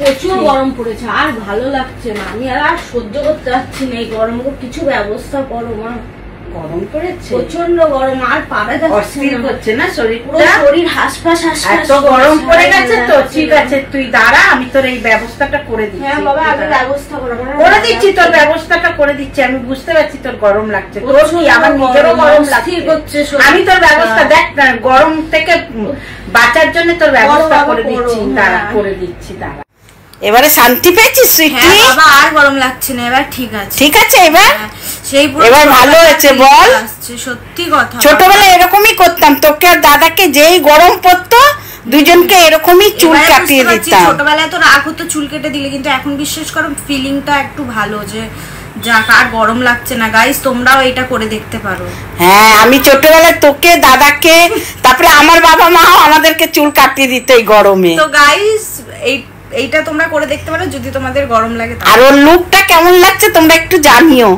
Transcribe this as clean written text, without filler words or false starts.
প্রচুর গরম পড়েছে, আর ভালো লাগছে না, আমি আর সহ্য করতে পারছি না এই গরম। কিছু ব্যবস্থা করো মা। গরম পড়েছে প্রচন্ড গরম, আর পারা যাচ্ছে না, শরীর হাসফাস হাসফাস এত গরম পড়ে গেছে তো। ঠিক আছে তুই দাঁড়া, আমি তোর এই ব্যবস্থাটা করে দিচ্ছি। হ্যাঁ বাবা, আগে ব্যবস্থা করে দিচ্ছি, তোর ব্যবস্থাটা করে দিচ্ছি। আমি বুঝতে পারছি তোর গরম লাগছে, তোর কি আমার নিজেরও গরম লাগছে। আমি তোর ব্যবস্থা দেখ না, গরম থেকে বাঁচার জন্য তোর ব্যবস্থা করে দিচ্ছি। দাঁড়া, করে দিচ্ছি, দাঁড়া। এবারে শান্তি পেয়েছিস সৃষ্টি? বাবা আর গরম লাগছে না, এবার ঠিক আছে। ঠিক আছে এবার? সেই এবার ভালো হয়েছে বল। সত্যি কথা, ছোটবেলায় এরকমই করতাম, তোকে আর দাদাকে যেই গরম পড়তো দুজনকে এরকমই চুল কাটিয়ে দিতাম। ছোটবেলায় তো রাগ হতো চুল কেটে দিলে, কিন্তু এখন বিশ্বাস করো ফিলিংটা একটু ভালো, যে যাক আর গরম লাগছে না। গাইস তোমরাও এটা করে দেখতে পারো। হ্যাঁ, আমি ছোটবেলায় তোকে দাদাকে তারপরে আমার বাবা মাও আমাদেরকে চুল কাটিয়ে দিত এই গরমে। তো গাইস এইটা তোমরা করে দেখতে পারো যদি তোমাদের গরম লাগে। আর ওর লুকটা কেমন লাগছে তোমরা একটু জানিও।